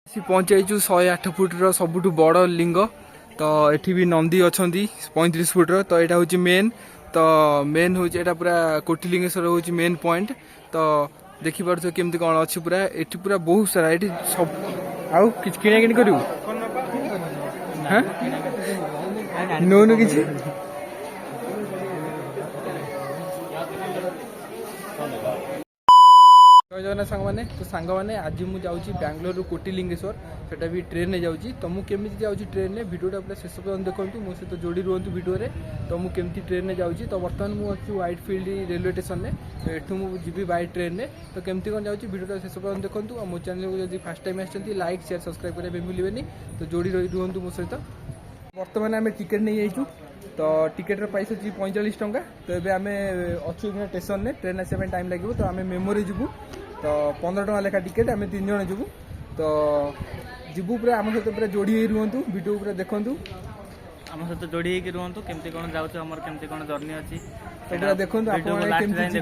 पहुंचु 108 फुट्र सबुठ बड़ लिंग तो ये भी नंदी अच्छा 35 फुट्र तो यहाँ हूँ मेन तो मेन हूँ यहाँ पूरा कोटिलिंगेश्वर हूँ मेन पॉइंट तो देखिपुर केमती कौन अच्छी पूरा ये पूरा बहुत सारा ये सब आउ कि किଣା किणी करू नौनु कि जय जगन्नाथ सांग मैंने तो सांग मैंने आज मुझे जाऊँगी बांग्लोर कोटिलिंगेश्वर सेटा भी ट्रेन में जाऊँगी तो मुझे जाऊँगी ट्रेन में भिडियोटा पूरा शेष पर्यटन देखो मो सहित जोड़ी रुहतु भिडियो तो मुझे ट्रेन में जाऊँगी तो बर्तमान मुझे व्हाइट फील्ड रेलवे स्टेशन में तो एठू मुझे जी बाय ट्रेन में तो केमती कौन जाऊँगी भिडियोटा शेष पर्यटन देखो और मो चैनल को जब फर्स्ट टाइम आसती लाइक शेयर सब्सक्राइब करने भूलें तो जोड़ी रुहतु मो सहित बर्तमान आम टिकेट नहीं जाइए तो टिकेटर प्राइस अच्छी 45 टंका तो ये आम अच्छु स्टेशन में ट्रेन आसा टाइम लगे तो आम मेमोरी जीवु तो 15 टंका लेखा टिकेट आम 3 जन जीवु तो जीवु पूरा आम सहित पूरा जोड़ी रुहतु वीडियो पूरा देखूँ आम सहित जोड़ी रुहतु केमती कौन जाऊँ आम केमती कौन जर्नी अच्छी पूरा देखो जी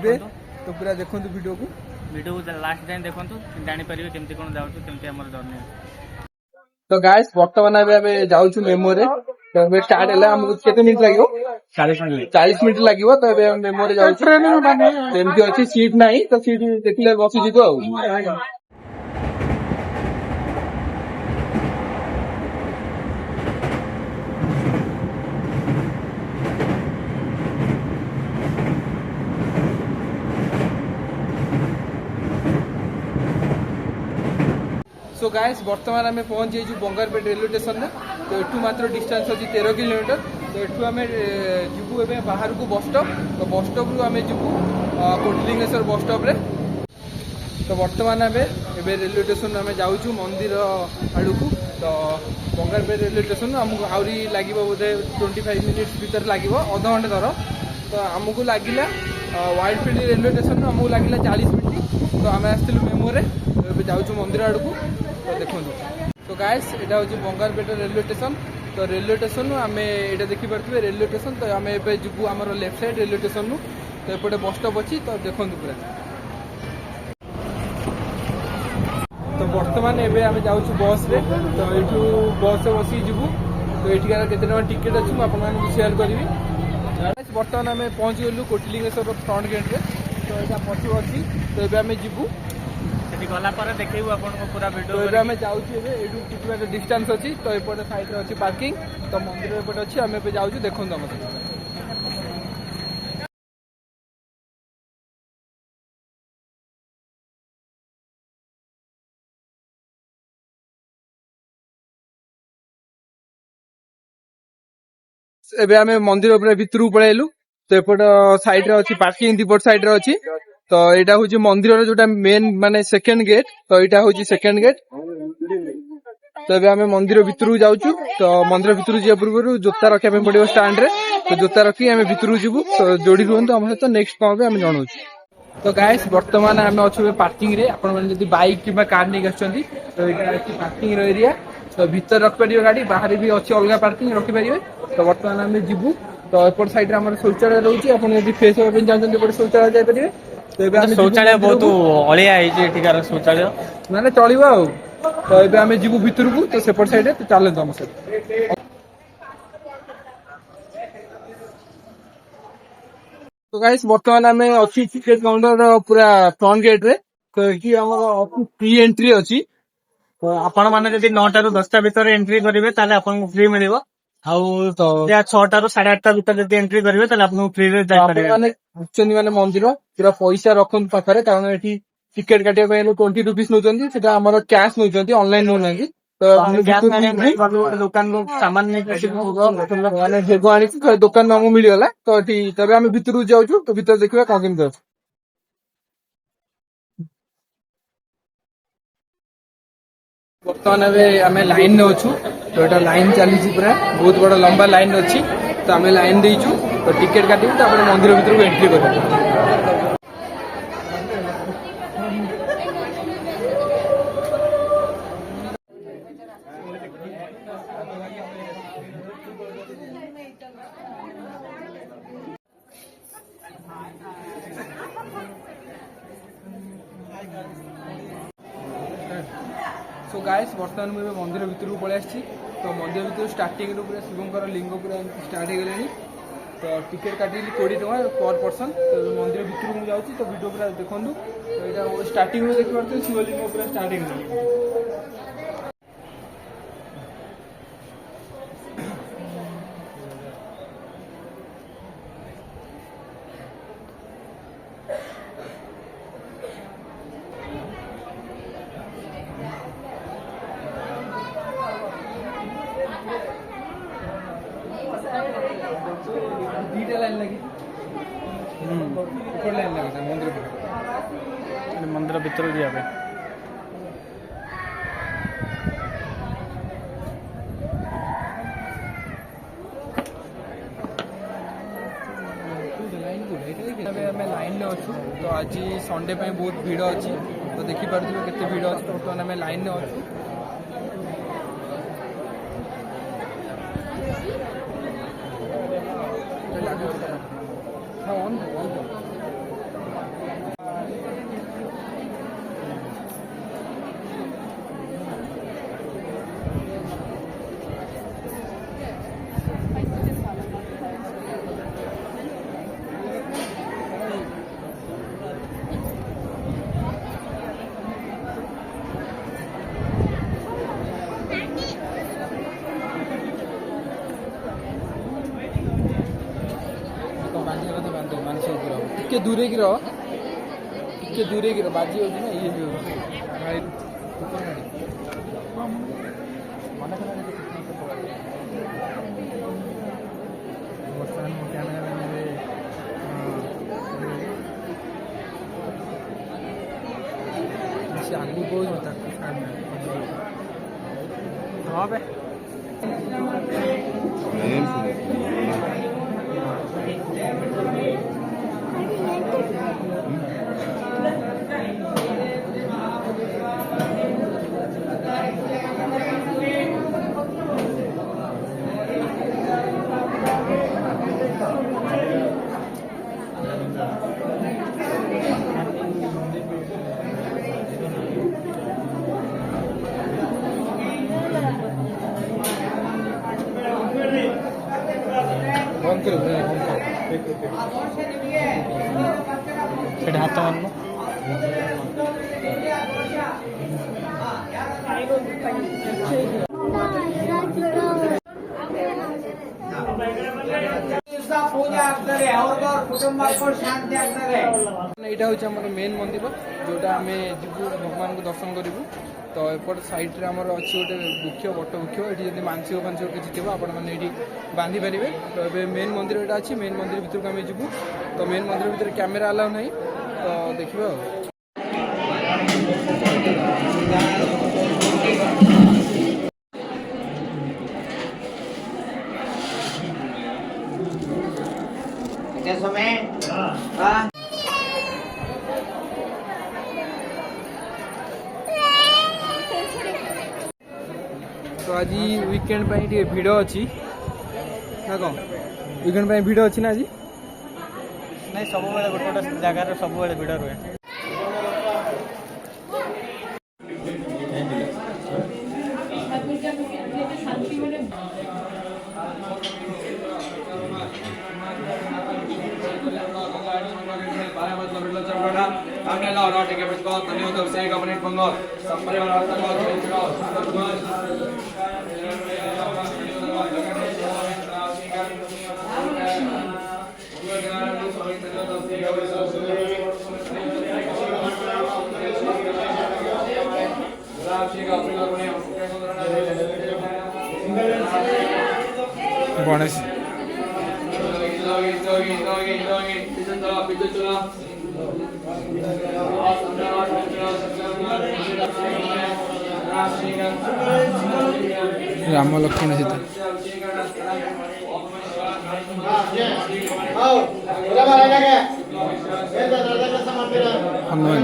तो पूरा देखो वीडियो को लास्ट टाइम देखो जापर केमती कौन जाऊँ केमती आम जर्नी अच्छी तो गाइस बर्तमान जाऊँ मेमोरे तो स्टार्ट है हमको केते मिनिट लगे 40 मिनिट लगे तो मेमोरे जाऊँ ट्रेन अच्छी सीट ना तो सीट देखिए बसी जीव सो गाइस बर्तमान आम पहुंच जाइए बंगारपेट रेलवे स्टेशन में तो एठू मात्र डिस्टेंस अच्छी 13 किलोमीटर तो एठू आम जीवु ए बाहर को बस स्टॉप तो बस स्टॉप रु आम जीवु कोटिलिंगेश्वर बस स्टॉप रे तो बर्तमान आम रेलवे स्टेशन आम जाऊँ मंदिर आड़ को तो बंगारपेट रेलवे स्टेशन आमको आहरी लगे बोधे 25 मिनिट्स भर लगे अध घंटे धर तो आमको लगिला व्हाइट फील्ड रेलवे स्टेशन आमको लगिला 40 मिनिट तो आम आसलु मेमोरे तो जाऊँ मंदिर आड़ को तो देखो तो गाइस यहाँ हूँ बंगारपेट रेलवे स्टेशन तो रेलवे स्टेशन आम ये देखिपे रेलवे स्टेशन तो आम ए जीवु आम लेफ्ट साइड रेलवे स्टेशन तो एपटे बस स्टॉप अच्छी तो देखो पूरा तो बर्तमान एबे आम जाऊँ बस रे तो यू बस बस जीवु तो ये केते टिकेट अच्छी मुझे सेयार करी बर्तमान आम पहुँची गलु कोटिलिंगेश्वर फ्रंट गेट रे तो यहाँ पछु अच्छी तो ये आम जीवु गला देखू आप पूरा वीडियो तो आम जाऊँ डिस्टेंस अच्छी तो एपटे साइड अच्छी पार्किंग तो मंदिर एपटे अच्छी आम जाऊँ देखो आम एबे आम मंदिर भितर पलैलु तो एपट साइड रे अच्छी पार्किंग दीपट साइड रे अच्छी तो यहाँ हूँ मंदिर जो मेन माने सेकेंड गेट तो यहाँ हूँ सेकेंड गेट तो ये आम मंदिर भितर जाऊँ तो मंदिर भितर जा पूर्व जोता रखा पड़ो स्टाण्ड रे तो जोता रखी आम भितर जीवु तो जोड़ी रुहतु आम सहित नेक्स्ट कौन आम जनाऊँ तो गाइस बर्तमान आम अच्छे पार्किंग रे आप बाइक कि कार नहीं आसुँच तो यहाँ पार्किंग एरिया तो भीतर रखिपार गाड़ी बाहर भी अच्छी अलग पार्किंग रखिपारे तो बर्तमान आम जीवु तो एपट साइड आम शौचालय रोचे आप फ्रेश होगा चाहते शौचालय जाइए तो शौचालय बहुत अलिया है शौचालय माने चलिबा आ तो एबे आमे जीवु भितर को तो सेपट साइड तो चलते हम सहित तो गाइस बर्तमान आमे अच्छी टिकेट काउंटर पूरा फ्रंट गेट रे कि हमर फ्री एंट्री अच्छी तो आपण माने जदि 9 टा 10 टा भीतर एंट्री करिवे ताले आपन फ्री मिलिबो आउ तो 6 टा 8:30 टा भीतर जदि एंट्री करिवे ताले आपन फ्री रे जाय पारे माने एक्चुअली माने मंदिर पूरा पैसा रखन पाखरे कारण एठी टिकेट काटिया पे 20 रुपीस नउचंदी सेटा हमर कैश नउचंदी ऑनलाइन नउनांदी तो दुकान को सामान माने भेगो आनी दुकान में हमको मिल गला तो तबे आम भितर जाऊँ तो भितर देखा कौन केमती अच्छे बर्तमान आम लाइन में अच्छु तो यहाँ लाइन चली पूरा बहुत बड़ा लंबा लाइन अच्छी तो आम लाइन देचु तो टिकेट काटू मंदिर भर को एंट्री कर सो गाइस बर्तमान मुझे मंदिर भितर को पलि आसी तो मंदिर भितर स्टार्टिंग पूरा शिवंकर लिंग पूरा स्टार्ट हो गले तो टिकेट काटी 20 टଙ୍କା पर पर्सन तो मंदिर भितर को जाऊँगी तो वीडियो पूरा देखूँ तो यहाँ स्टार्टिंग देखिए शिवलिंग पूरा स्टार्टिंग दीटा लाइन लगी ऊपर लाइन लगा मंदिर भीतर जाए आम लाइन में अच्छु तो आज संडे बहुत भीड़ अच्छी तो देखिपे केते भीड़ अच्छी बर्तमान आम लाइन में अच्छु टिके दूरे की रहो बाजी होगी ना ये भी भाई आलू बहुत होता हाँ भाई हाथ मान यहाँ हूँ मेन मंदिर जोटा आम जीवु भगवान को दर्शन करूँ तो एपट साइड्रे आमर अच्छी गोटे वृक्ष बट वृक्ष ये जब मानसिक फानसिक किसी थी आपने बांधि पारे तो ये मेन मंदिर यहाँ अच्छी मेन मंदिर भर को आम जीवु तो मेन मंदिर भर कैमेरा अलाउ ना तो देखिए तो आज वीकेंड पे भिड़ अच्छी ना कौन वीकेंड पे भिड़ अच्छी ना आज नहीं सब गोटे गोटे जगार सब भिड़ रुहे गणेश राम लक्ष्मण सीता हनुमान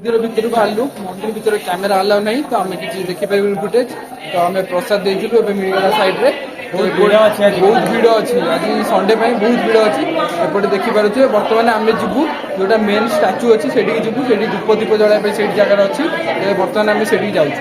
मंदिर भितर बाहरलु मंदिर भितर कैमेरा अलाउ नहीं तो आम किसी देखिपर फुटेज तो आम प्रसाद देलु मिलगला साइड रे बहुत भिड़ अच्छी आज संडे बहुत भिड़ अच्छी एपटे देखिपे बर्तमान आम जीवु जोटा मेन स्टाच्यू अच्छी से जीवु से धूप दीप जलाया से जगार अच्छी बर्तमान आम से जाऊँ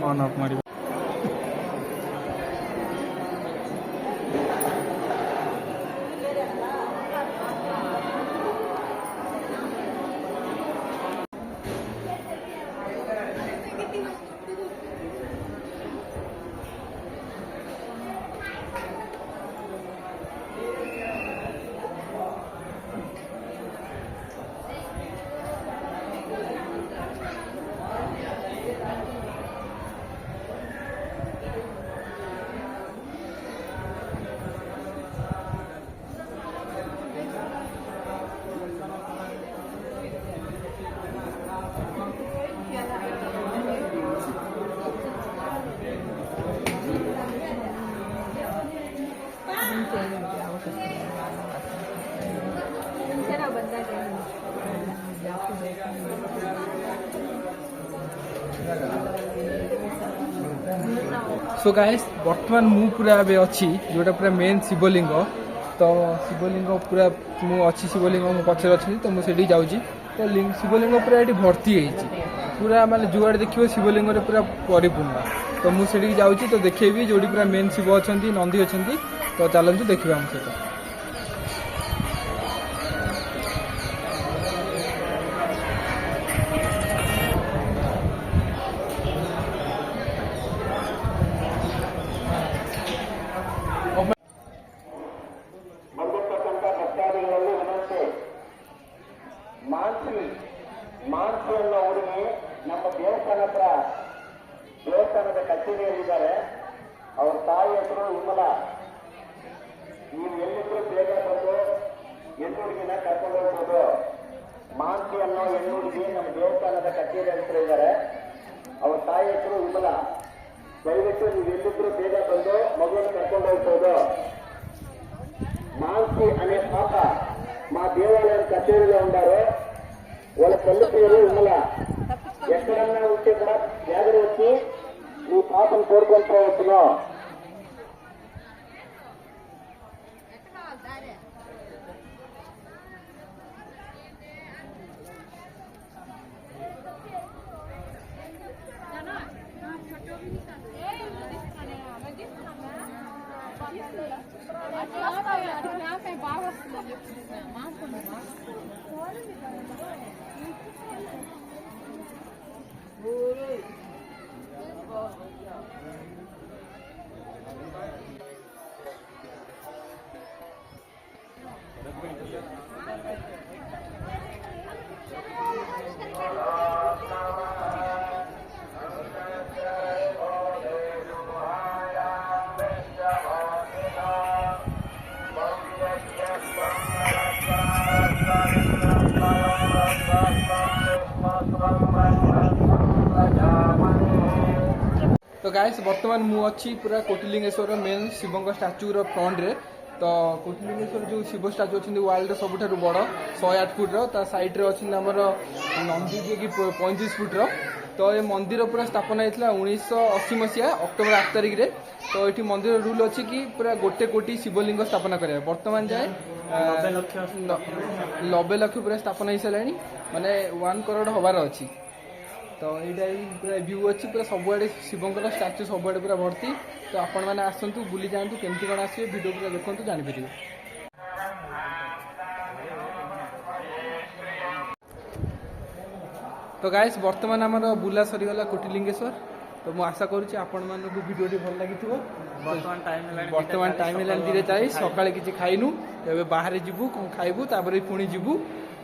ऑन ऑफ ಮಾಡಿ सो गाइस बर्तमान मु पूरा अच्छी जोटा पूरा मेन शिवलिंग तो शिवलिंग पूरा मु अच्छी शिवलिंग मो पचर अच्छी तो मुझे जाऊँगी तो शिवलिंग पूरा ये भर्ती होती पूरा माने जुआड़े देखिए शिवलिंग पूरा परिपूर्ण तो मुझे जाऊँगी तो देखेबी जो पूरा मेन शिव अच्छा नंदी अच्छा तो चलतु देखा आम सहित ಮಾನ್ಸಿ ಅನ್ನೋ ಊರಿಗೆ ನಮ್ಮ ದೇವಸ್ಥಾನ ಹತ್ರ ದೇವಸ್ಥಾನದ ಕಚೇರಿಯಲ್ಲಿದ್ದಾರೆ. ಅವ್ರ ತಾಯಿ ಹೆಸರು ವಿಮಲಾ. ನೀವು ಎಲ್ಲಿದ್ರು ಬೇಗ ಬಂದು ಹೆಣ್ಣುಡುಗಿನ ಕರ್ಕೊಂಡು ಹೋಗ್ಬೋದು. ಮಾನ್ಸಿ ಅನ್ನೋ ಹೆಣ್ಣುಡುಗಿ ನಮ್ಮ ದೇವಸ್ಥಾನದ ಕಚೇರಿ ಹತ್ರ ಇದ್ದಾರೆ. ಅವ್ರ ತಾಯಿ ಹೆಸರು ವಿಮಲಾ. ದಯವಿಟ್ಟು ನೀವು ಎಲ್ಲಿದ್ರು ಬೇಗ ಬಂದು ಮಗುವನ್ನು ಕರ್ಕೊಂಡು ಹೋಗ್ಬೋದು. మాన్సి అనే పాప మా దేవాలయం కచేరీలో ఉన్నారు. వాళ్ళ తల్లి పేరు విమల. ఎక్కడన్నా ఉంటే కూడా జాగ్రత్త వచ్చి మీ పాపను కోరుకోవచ్చును. तो गाइस वर्तमान मु अच्छी पूरा Kotilingeshwar main Shiva statue front रे. तो कोटिलिंगेश्वर जो शिव स्टाच्यू अच्छे वर्ल्ड सबुठ बड़ 108 फुट साइड रे अच्छे आमर नंदी जी की 35 फुट तो ये मंदिर पूरा स्थापना होता 1980 मसीहा अक्टोबर 8 तारिख रे. तो ये मंदिर रूल अच्छी कि पूरा 1 कोटी शिवलिंग स्थापना करें. वर्तमान जाए 90 लक्ष पूरा स्थापना हो सारे माने 1 करोड़ हबार अच्छी. तो यहाँ पूरा व्यू अच्छी पूरा सबुआड़े शिवंकर स्टाच्यू सबुआड़े पूरा भर्ती. तो आपण मैंने आसतु बुली जातु केमती कौन आसवे वीडियो पूरा देखते जानीपर. तो गाइस वर्तमान आमर बुला सरीगला कोटिलिंगेश्वर. तो मुझे आशा करुच्ची आपण मानक वीडियो भल लगी. वर्तमान टाइम है 2:40 सकाଳେ କିଛି ଖାଇनु ଏବେ ବାହାରେ ଯିବୁ କଣ ଖାଇବୁ ତାପରେ ପୁଣି ଯିବୁ.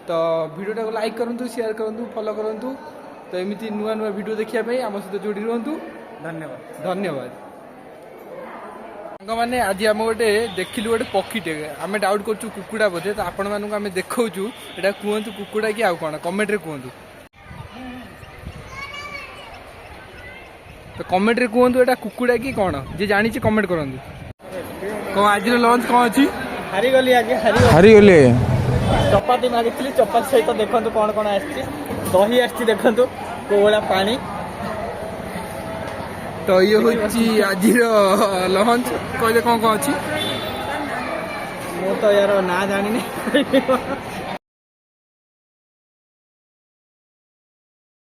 तो भिडियोटा लाइक करूँ शेयर करूँ फॉलो करूँ तो एमती नुआ नुआ भिडियो देखिए आम सहित जोड़ी रुहतु धन्यवाद धन्यवाद मैंने आज आम गोटे देखिलु गोटे पक्षीटे आम डाउट करूँ कुकुड़ा बोधे तो आपण मानक आम देखु एटा कहतु कुकुड़ा कि आउ कौन कमेंट रे कहतु तो कमेंट रे कहतु एटा कुकुड़ा कि कौन जे जानी कमेंट करूँ कौन आज लंच कौन अच्छी हारीगली आज हारीगले चपाती मागिଥିଲି चपाती सहित देखंतु कौन कौन आछि दही आछि देखंतु कोवळा पानी तो ये हूँ आज लंच कहले कौन कौन अच्छी मु तो यार ना जानी